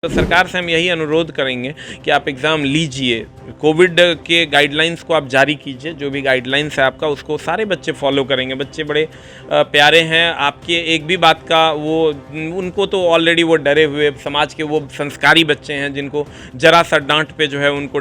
तो सरकार से हम यही अनुरोध करेंगे कि आप एग्ज़ाम लीजिए, कोविड के गाइडलाइंस को आप जारी कीजिए। जो भी गाइडलाइंस है आपका, उसको सारे बच्चे फॉलो करेंगे। बच्चे बड़े प्यारे हैं आपके, एक भी बात का उनको तो ऑलरेडी वो डरे हुए समाज के वो संस्कारी बच्चे हैं जिनको ज़रा सा डांट पे जो है उनको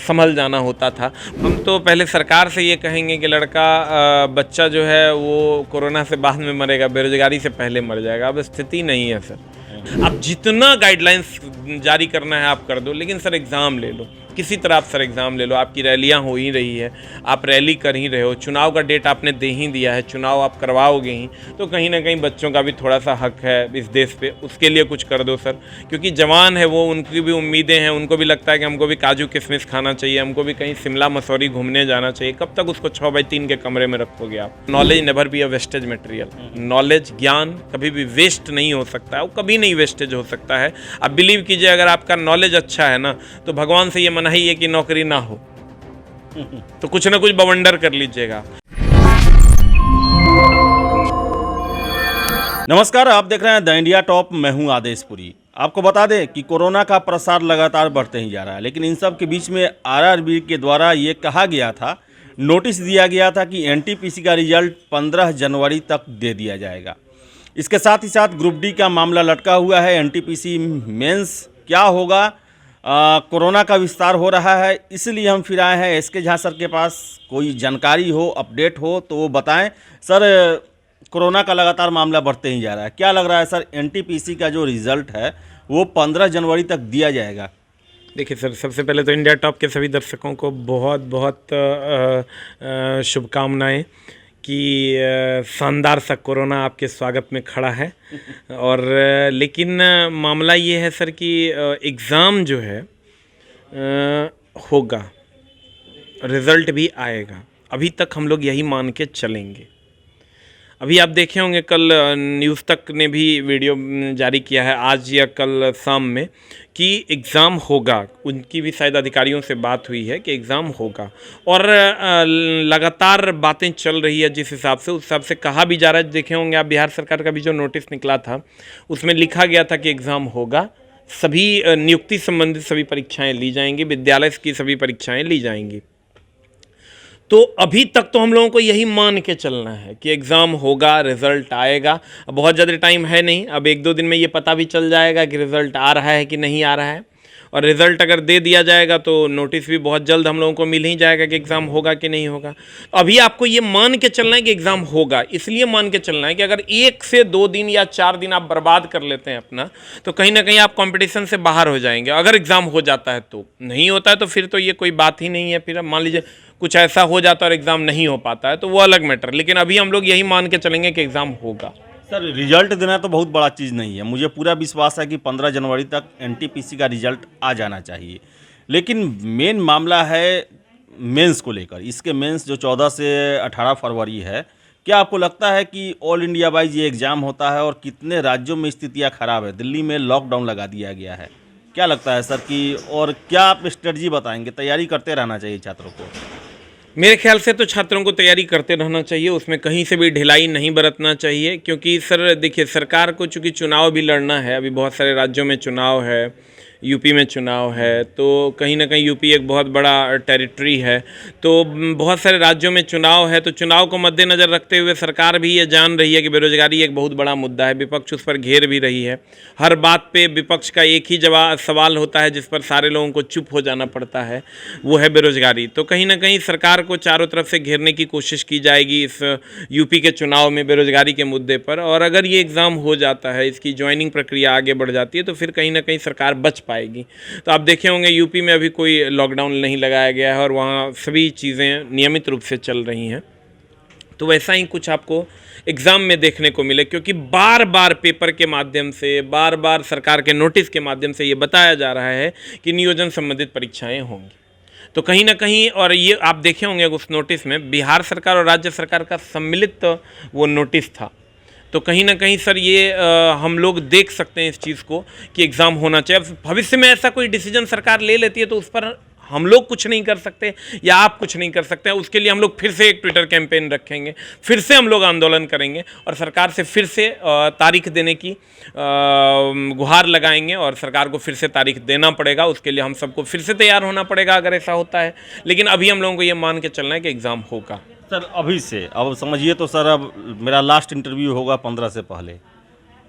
संभल जाना होता था। हम तो पहले सरकार से ये कहेंगे कि बच्चा जो है वो कोरोना से बाद में मरेगा, बेरोजगारी से पहले मर जाएगा। अब स्थिति नहीं है सर। आप जितना गाइडलाइंस जारी करना है आप कर दो, लेकिन सर एग्ज़ाम ले लो, किसी तरह आप सर एग्ज़ाम ले लो। आपकी रैलियां हो ही रही है, आप रैली कर ही रहे हो, चुनाव का डेट आपने दे ही दिया है, चुनाव आप करवाओगे ही, तो कहीं ना कहीं बच्चों का भी थोड़ा सा हक है इस देश पे, उसके लिए कुछ कर दो सर। क्योंकि जवान है वो, उनकी भी उम्मीदें हैं, उनको भी लगता है कि हमको भी काजू किशमिश खाना चाहिए, हमको भी कहीं शिमला मसूरी घूमने जाना चाहिए। कब तक उसको 6x3 के कमरे में रखोगे आप? Knowledge never be a wastage material. Knowledge, ज्ञान कभी भी वेस्ट नहीं हो सकता है, वो कभी नहीं वेस्टेज हो सकता है। आप बिलीव कीजिए, अगर आपका नॉलेज अच्छा है ना, तो भगवान से ये मनाही है कि नौकरी ना हो, तो कुछ ना कुछ बवंडर कर लीजिएगा। नमस्कार, आप देख रहे हैं द इंडिया टॉप। मैं हूं आदेशपुरी। आपको बता दें कि कोरोना का प्रसार लगातार बढ़ते ही जा रहा है, लेकिन इन सब के बीच में आरआरबी के द्वारा ये कहा गया था, नोटिस दिया गया था कि एनटीपीसी का रिजल्ट 15 जनवरी तक दे दिया जाएगा। इसके साथ ही साथ ग्रुप डी का मामला लटका हुआ है। एनटीपीसी मेंस क्या होगा, कोरोना का विस्तार हो रहा है, इसलिए हम फिर आए हैं एसके झा सर के पास। कोई जानकारी हो, अपडेट हो तो वो बताएं सर। कोरोना का लगातार मामला बढ़ते ही जा रहा है, क्या लग रहा है सर, एनटीपीसी का जो रिज़ल्ट है वो 15 जनवरी तक दिया जाएगा? देखिए सर, सबसे पहले तो इंडिया टॉप के सभी दर्शकों को बहुत बहुत शुभकामनाएं कि शानदार सा कोरोना आपके स्वागत में खड़ा है। और लेकिन मामला ये है सर कि एग्ज़ाम जो है होगा, रिज़ल्ट भी आएगा, अभी तक हम लोग यही मान के चलेंगे। अभी आप देखे होंगे, कल न्यूज़ तक ने भी वीडियो जारी किया है आज या कल शाम में कि एग्ज़ाम होगा। उनकी भी शायद अधिकारियों से बात हुई है कि एग्ज़ाम होगा, और लगातार बातें चल रही है जिस हिसाब से, उस हिसाब से कहा भी जा रहा है। देखे होंगे आप, बिहार सरकार का भी जो नोटिस निकला था उसमें लिखा गया था कि एग्ज़ाम होगा, सभी नियुक्ति संबंधित सभी परीक्षाएँ ली जाएंगी, विद्यालय की सभी परीक्षाएँ ली जाएंगी। तो अभी तक तो हम लोगों को यही मान के चलना है कि एग्ज़ाम होगा, रिज़ल्ट आएगा। अब बहुत ज़्यादा टाइम है नहीं, अब 1-2 दिन में ये पता भी चल जाएगा कि रिज़ल्ट आ रहा है कि नहीं आ रहा है। और रिज़ल्ट अगर दे दिया जाएगा तो नोटिस भी बहुत जल्द हम लोगों को मिल ही जाएगा कि एग्ज़ाम होगा कि नहीं होगा। अभी आपको ये मान के चलना है कि एग्ज़ाम होगा, इसलिए मान के चलना है कि अगर 1 से 2 दिन या 4 दिन आप बर्बाद कर लेते हैं अपना, तो कहीं ना कहीं आप कंपटीशन से बाहर हो जाएंगे। अगर एग्ज़ाम हो जाता है तो, नहीं होता है तो फिर तो ये कोई बात ही नहीं है। फिर मान लीजिए कुछ ऐसा हो जाता है और एग्ज़ाम नहीं हो पाता है तो वो अलग मैटर, लेकिन अभी हम लोग यही मान के चलेंगे कि एग्ज़ाम होगा। सर, रिजल्ट देना तो बहुत बड़ा चीज़ नहीं है, मुझे पूरा विश्वास है कि 15 जनवरी तक एनटीपीसी का रिजल्ट आ जाना चाहिए। लेकिन मेन मामला है मेंस को लेकर। इसके मेंस जो 14 से 18 फरवरी है, क्या आपको लगता है कि ऑल इंडिया वाइज ये एग्ज़ाम होता है? और कितने राज्यों में स्थितियाँ ख़राब है? दिल्ली में लॉकडाउन लगा दिया गया है। क्या लगता है सर कि, और क्या आप स्ट्रेटजी बताएंगे? तैयारी करते रहना चाहिए छात्रों को? मेरे ख्याल से तो छात्रों को तैयारी करते रहना चाहिए, उसमें कहीं से भी ढिलाई नहीं बरतना चाहिए। क्योंकि सर देखिए, सरकार को चूँकि चुनाव भी लड़ना है, अभी बहुत सारे राज्यों में चुनाव है, यूपी में चुनाव है, तो कहीं ना कहीं यूपी एक बहुत बड़ा टेरिटरी है, तो बहुत सारे राज्यों में चुनाव है। तो चुनाव को मद्देनज़र रखते हुए सरकार भी ये जान रही है कि बेरोजगारी एक बहुत बड़ा मुद्दा है, विपक्ष उस पर घेर भी रही है। हर बात पे विपक्ष का एक ही सवाल होता है जिस पर सारे लोगों को चुप हो जाना पड़ता है, वो है बेरोजगारी। तो कहीं ना कहीं सरकार को चारों तरफ से घेरने की कोशिश की जाएगी इस यूपी के चुनाव में बेरोजगारी के मुद्दे पर। और अगर ये एग्ज़ाम हो जाता है, इसकी ज्वाइनिंग प्रक्रिया आगे बढ़ जाती है, तो फिर कहीं ना कहीं सरकार बच पाएगी। तो आप देखे होंगे यूपी में अभी कोई लॉकडाउन नहीं लगाया गया है और वहाँ सभी चीज़ें नियमित रूप से चल रही हैं। तो वैसा ही कुछ आपको एग्ज़ाम में देखने को मिले, क्योंकि बार बार पेपर के माध्यम से, बार बार सरकार के नोटिस के माध्यम से ये बताया जा रहा है कि नियोजन संबंधित परीक्षाएं होंगी। तो कहीं ना कहीं, और ये आप देखे होंगे उस नोटिस में बिहार सरकार और राज्य सरकार का सम्मिलित वो नोटिस था। तो कहीं ना कहीं सर ये हम लोग देख सकते हैं इस चीज़ को कि एग्ज़ाम होना चाहिए। भविष्य में ऐसा कोई डिसीजन सरकार ले लेती है तो उस पर हम लोग कुछ नहीं कर सकते या आप कुछ नहीं कर सकते, उसके लिए हम लोग फिर से एक ट्विटर कैंपेन रखेंगे, फिर से हम लोग आंदोलन करेंगे और सरकार से फिर से तारीख देने की गुहार लगाएंगे और सरकार को फिर से तारीख देना पड़ेगा। उसके लिए हम सबको फिर से तैयार होना पड़ेगा अगर ऐसा होता है, लेकिन अभी हम लोगों को ये मान के चलना है कि एग्ज़ाम होगा। सर अभी से अब समझिए तो सर, अब मेरा लास्ट इंटरव्यू होगा 15 से पहले,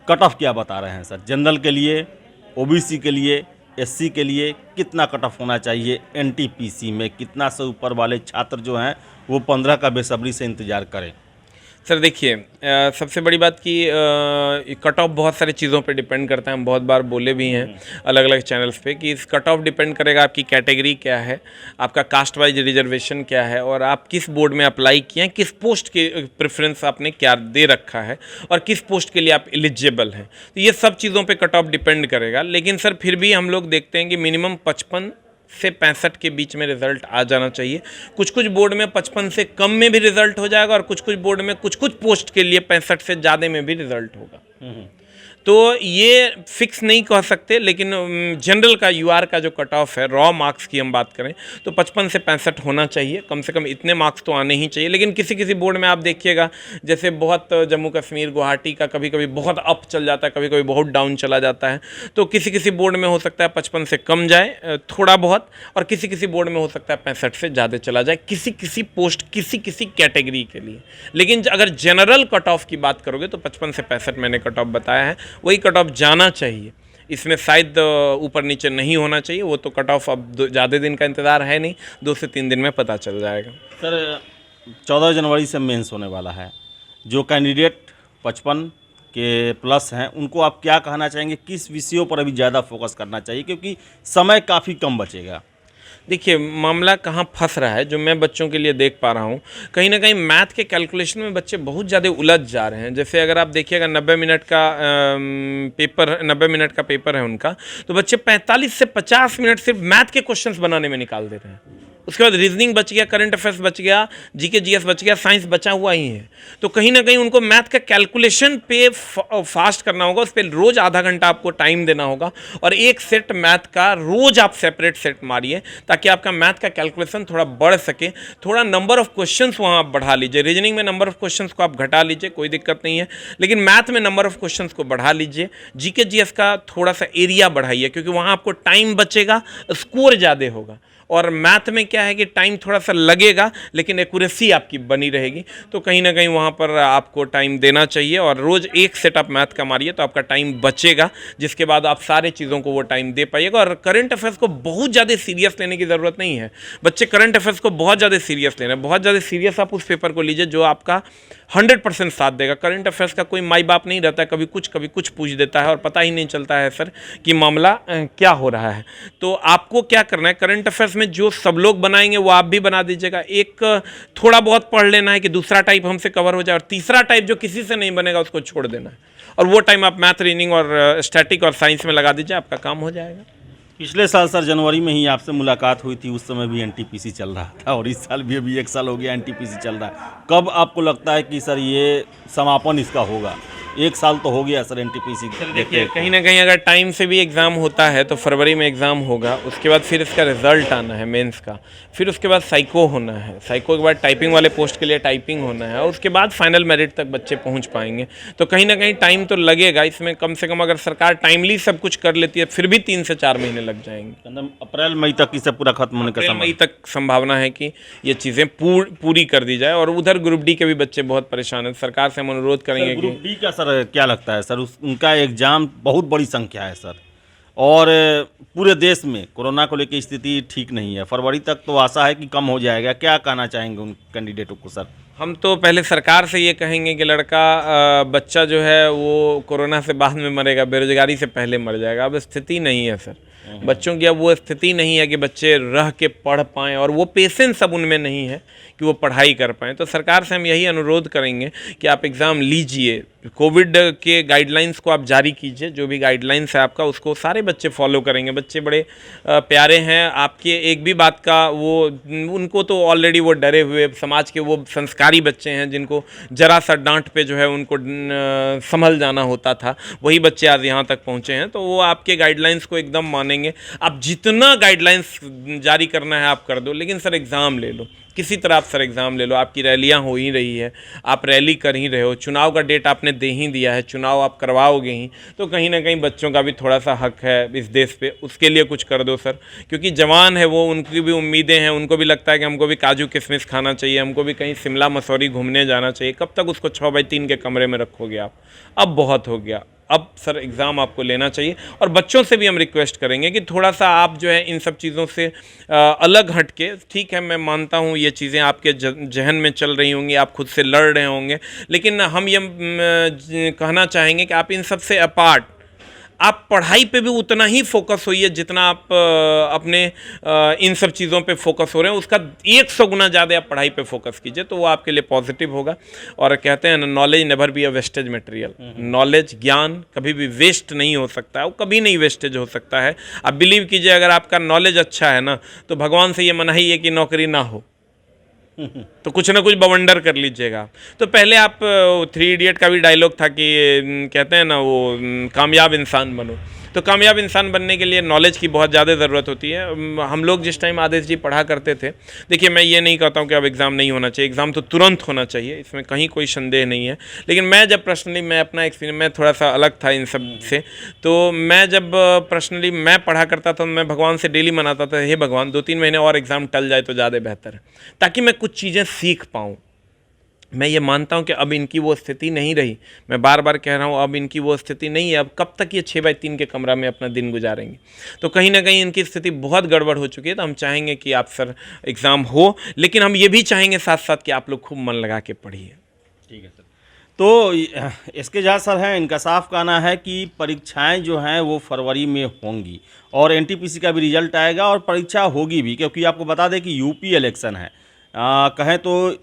कट ऑफ क्या बता रहे हैं सर? जनरल के लिए, ओबीसी के लिए, एससी के लिए कितना कट ऑफ होना चाहिए? एनटीपीसी में कितना से ऊपर वाले छात्र जो हैं वो 15 का बेसब्री से इंतज़ार करें? सर देखिए, सबसे बड़ी बात कि कट ऑफ बहुत सारी चीज़ों पे डिपेंड करता है। हम बहुत बार बोले भी हैं अलग अलग चैनल्स पे कि इस कट ऑफ डिपेंड करेगा आपकी कैटेगरी क्या है, आपका कास्ट वाइज रिजर्वेशन क्या है और आप किस बोर्ड में अप्लाई किए हैं, किस पोस्ट के प्रेफरेंस आपने क्या दे रखा है और किस पोस्ट के लिए आप एलिजिबल हैं। तो ये सब चीज़ों पर कट ऑफ डिपेंड करेगा। लेकिन सर फिर भी हम लोग देखते हैं कि मिनिमम 55 से 65 के बीच में रिजल्ट आ जाना चाहिए। कुछ कुछ बोर्ड में 55 से कम में भी रिजल्ट हो जाएगा और कुछ कुछ बोर्ड में कुछ कुछ पोस्ट के लिए 65 से ज़्यादा में भी रिजल्ट होगा। तो ये फिक्स नहीं कह सकते, लेकिन जनरल का यूआर का जो कट ऑफ है, रॉ मार्क्स की हम बात करें तो 55 से 65 होना चाहिए, कम से कम इतने मार्क्स तो आने ही चाहिए। लेकिन किसी किसी बोर्ड में आप देखिएगा, जैसे बहुत जम्मू कश्मीर गुवाहाटी का कभी कभी बहुत अप चल जाता है, कभी कभी बहुत डाउन चला जाता है। तो किसी किसी बोर्ड में हो सकता है 55 से कम जाए थोड़ा बहुत, और किसी किसी बोर्ड में हो सकता है 65 से ज़्यादा चला जाए किसी किसी पोस्ट, किसी किसी कैटेगरी के लिए। लेकिन अगर जनरल कट ऑफ की बात करोगे तो 55 से 65 मैंने कट ऑफ बताया है, वही कट ऑफ जाना चाहिए। इसमें शायद ऊपर नीचे नहीं होना चाहिए। वो तो कट ऑफ अब ज़्यादा दिन का इंतज़ार है नहीं, 2 से 3 दिन में पता चल जाएगा। सर 14 जनवरी से मेंस होने वाला है, जो कैंडिडेट 55 के प्लस हैं उनको आप क्या कहना चाहेंगे? किस विषयों पर अभी ज़्यादा फोकस करना चाहिए, क्योंकि समय काफ़ी कम बचेगा? देखिए, मामला कहाँ फंस रहा है, जो मैं बच्चों के लिए देख पा रहा हूँ, कहीं ना कहीं मैथ के कैलकुलेशन में बच्चे बहुत ज़्यादा उलझ जा रहे हैं। जैसे अगर आप देखिएगा 90 मिनट का पेपर, 90 मिनट का पेपर है उनका, तो बच्चे 45 से 50 मिनट सिर्फ मैथ के क्वेश्चंस बनाने में निकाल देते हैं। उसके बाद रीजनिंग बच गया, करंट अफेयर्स बच गया, जीके जीएस बच गया, साइंस बचा हुआ ही है। तो कहीं ना कहीं उनको मैथ का कैलकुलेशन पे फास्ट करना होगा, उस पर रोज़ आधा घंटा आपको टाइम देना होगा और एक सेट मैथ का रोज़ आप सेपरेट सेट मारिए, ताकि आपका मैथ का कैलकुलेशन थोड़ा बढ़ सके। थोड़ा नंबर ऑफ क्वेश्चंस वहाँ आप बढ़ा लीजिए। रीजनिंग में नंबर ऑफ क्वेश्चंस को आप घटा लीजिए, कोई दिक्कत नहीं है, लेकिन मैथ में नंबर ऑफ क्वेश्चंस को बढ़ा लीजिए। जीके जीएस का थोड़ा सा एरिया बढ़ाइए, क्योंकि वहाँ आपको टाइम बचेगा, स्कोर ज़्यादा होगा। और मैथ में क्या है कि टाइम थोड़ा सा लगेगा लेकिन एक्यूरेसी आपकी बनी रहेगी। तो कहीं ना कहीं वहाँ पर आपको टाइम देना चाहिए और रोज़ एक सेटअप मैथ का मारिए तो आपका टाइम बचेगा, जिसके बाद आप सारे चीज़ों को वो टाइम दे पाइएगा। और करंट अफेयर्स को बहुत ज़्यादा सीरियस लेने की ज़रूरत नहीं है। बच्चे करंट अफेयर्स को बहुत ज़्यादा सीरियस लेना है, बहुत ज़्यादा सीरियस आप उस पेपर को लीजिए जो आपका 100% साथ देगा। करंट अफेयर्स का कोई माई बाप नहीं रहता, कभी कुछ पूछ देता है और पता ही नहीं चलता है सर कि मामला क्या हो रहा है। तो आपको क्या करना है, करंट अफेयर्स में जो सब लोग बनाएंगे वो आप भी बना दीजिएगा। एक थोड़ा बहुत पढ़ लेना है कि दूसरा टाइप हमसे कवर हो जाए, और तीसरा टाइप जो किसी से नहीं बनेगा उसको छोड़ देना है, और वो टाइम आप मैथ, रीजनिंग और स्टैटिक और साइंस में लगा दीजिए, आपका काम हो जाएगा। पिछले साल सर जनवरी में ही आपसे मुलाकात हुई थी, उस समय भी एनटीपीसी चल रहा था, और इस साल भी अभी 1 साल हो गया एनटीपीसी चल रहा है। कब आपको लगता है कि सर ये समापन इसका होगा? 1 साल तो हो गया सर एनटीपीसी। देखिए, कहीं ना कहीं अगर टाइम से भी एग्ज़ाम होता है तो फरवरी में एग्ज़ाम होगा, उसके बाद फिर इसका रिजल्ट आना है मेंस का, फिर उसके बाद साइको होना है, साइको के बाद टाइपिंग वाले पोस्ट के लिए टाइपिंग होना है, और उसके बाद फाइनल मेरिट तक बच्चे पहुंच पाएंगे। तो कहीं ना कहीं टाइम तो लगेगा इसमें। कम से कम अगर सरकार टाइमली सब कुछ कर लेती है फिर भी 3 से 4 महीने लग जाएंगे। अप्रैल मई तक इसे पूरा खत्म होने का अप्रैल मई तक संभावना है कि ये चीज़ें पूरी कर दी जाए। और उधर ग्रुप डी के भी बच्चे बहुत परेशान हैं, सरकार से हम अनुरोध करेंगे। ग्रुप डी का सर क्या लगता है सर? उनका एग्ज़ाम बहुत बड़ी संख्या है सर, और पूरे देश में कोरोना को लेकर स्थिति ठीक नहीं है। फरवरी तक तो आशा है कि कम हो जाएगा। क्या कहना चाहेंगे उन कैंडिडेटों को सर? हम तो पहले सरकार से ये कहेंगे कि बच्चा जो है वो कोरोना से बाद में मरेगा, बेरोजगारी से पहले मर जाएगा। अब स्थिति नहीं है सर, बच्चों की अब वो स्थिति नहीं है कि बच्चे रह के पढ़ पाएँ, और वो पेशेंस अब उनमें नहीं है कि वो पढ़ाई कर पाएँ। तो सरकार से हम यही अनुरोध करेंगे कि आप एग्ज़ाम लीजिए, कोविड के गाइडलाइंस को आप जारी कीजिए। जो भी गाइडलाइंस है आपका उसको सारे बच्चे फॉलो करेंगे। बच्चे बड़े प्यारे हैं आपके, एक भी बात का वो उनको तो ऑलरेडी वो डरे हुए समाज के वो संस्कारी बच्चे हैं जिनको जरा सा डांट पे जो है उनको संभल जाना होता था, वही बच्चे आज यहाँ तक पहुँचे हैं। तो वो आपके गाइडलाइंस को एकदम मान मानेंगे। आप जितना गाइडलाइंस जारी करना है आप कर दो, लेकिन सर एग्ज़ाम ले लो, किसी तरह आप सर एग्ज़ाम ले लो। आपकी रैलियां हो ही रही है, आप रैली कर ही रहे हो, चुनाव का डेट आपने दे ही दिया है, चुनाव आप करवाओगे ही, तो कहीं ना कहीं बच्चों का भी थोड़ा सा हक है इस देश पे, उसके लिए कुछ कर दो सर। क्योंकि जवान है वो, उनकी भी उम्मीदें हैं, उनको भी लगता है कि हमको भी काजू किशमिश खाना चाहिए, हमको भी कहीं शिमला मसूरी घूमने जाना चाहिए। कब तक उसको 6x3 के कमरे में रखोगे आप? अब बहुत हो गया, अब सर एग्ज़ाम आपको लेना चाहिए। और बच्चों से भी हम रिक्वेस्ट करेंगे कि थोड़ा सा आप जो है इन सब चीज़ों से अलग हट के, ठीक है मैं मानता हूँ ये चीज़ें आपके जहन में चल रही होंगी, आप खुद से लड़ रहे होंगे, लेकिन हम ये कहना चाहेंगे कि आप इन सब से अपार्ट आप पढ़ाई पे भी उतना ही फोकस होइए जितना आप अपने इन सब चीज़ों पे फोकस हो रहे हैं, उसका 100 गुना ज़्यादा आप पढ़ाई पे फोकस कीजिए, तो वो आपके लिए पॉजिटिव होगा। और कहते हैं ना, knowledge never be a wastage material. Knowledge, ज्ञान कभी भी वेस्ट नहीं हो सकता है, वो कभी नहीं वेस्टेज हो सकता है। आप बिलीव कीजिए, अगर आपका नॉलेज अच्छा है ना, तो भगवान से ये मनाही है कि नौकरी ना हो, तो कुछ ना कुछ बवंडर कर लीजिएगा। तो पहले आप 3 इडियट का भी डायलॉग था कि कहते हैं ना वो कामयाब इंसान बनो, तो कामयाब इंसान बनने के लिए नॉलेज की बहुत ज़्यादा ज़रूरत होती है। हम लोग जिस टाइम आदेश जी पढ़ा करते थे, देखिए मैं ये नहीं कहता हूँ कि अब एग्ज़ाम नहीं होना चाहिए, एग्ज़ाम तो तुरंत होना चाहिए, इसमें कहीं कोई संदेह नहीं है। लेकिन मैं जब पर्सनली, मैं अपना एक्सपीरियंस, मैं थोड़ा सा अलग था इन सब से, तो मैं जब पर्सनली मैं पढ़ा करता था, मैं भगवान से डेली मनाता था, हे भगवान 2-3 महीने और एग्ज़ाम टल जाए तो ज़्यादा बेहतर है, ताकि मैं कुछ चीज़ें सीख पाऊँ। मैं ये मानता हूँ कि अब इनकी वो स्थिति नहीं रही, मैं बार बार कह रहा हूँ अब इनकी वो स्थिति नहीं है। अब कब तक ये 6x3 के कमरा में अपना दिन गुजारेंगे? तो कहीं ना कहीं इनकी स्थिति बहुत गड़बड़ हो चुकी है। तो हम चाहेंगे कि आप सर एग्ज़ाम हो, लेकिन हम ये भी चाहेंगे साथ साथ कि आप लोग खूब मन लगा के पढ़िए। ठीक है सर। तो इसके जहाँ सर हैं, इनका साफ कहना है कि परीक्षाएं जो हैं वो फरवरी में होंगी और एनटीपीसी का भी रिजल्ट आएगा और परीक्षा होगी भी, क्योंकि आपको बता दें कि यूपी इलेक्शन है। कहें तो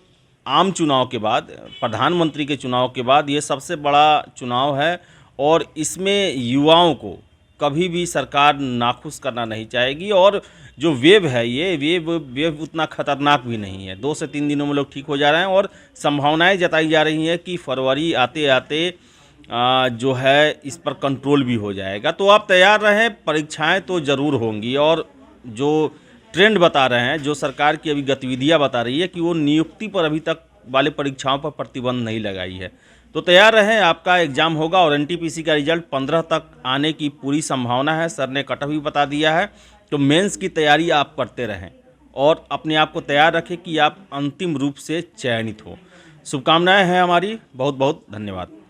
आम चुनाव के बाद, प्रधानमंत्री के चुनाव के बाद ये सबसे बड़ा चुनाव है और इसमें युवाओं को कभी भी सरकार नाखुश करना नहीं चाहेगी। और जो वेव है, ये वेव उतना खतरनाक भी नहीं है, 2 से 3 दिनों में लोग ठीक हो जा रहे हैं और संभावनाएं जताई जा रही हैं कि फरवरी आते आते जो है इस पर कंट्रोल भी हो जाएगा। तो आप तैयार रहें, परीक्षाएं तो ज़रूर होंगी। और जो ट्रेंड बता रहे हैं, जो सरकार की अभी गतिविधियां बता रही है कि वो नियुक्ति पर अभी तक वाले परीक्षाओं पर प्रतिबंध नहीं लगाई है। तो तैयार रहें, आपका एग्ज़ाम होगा और एनटीपीसी का रिजल्ट 15 तक आने की पूरी संभावना है। सर ने कट ऑफ भी बता दिया है। तो मेंस की तैयारी आप करते रहें और अपने आप को तैयार रखें कि आप अंतिम रूप से चयनित हो। शुभकामनाएं हैं हमारी। बहुत बहुत धन्यवाद।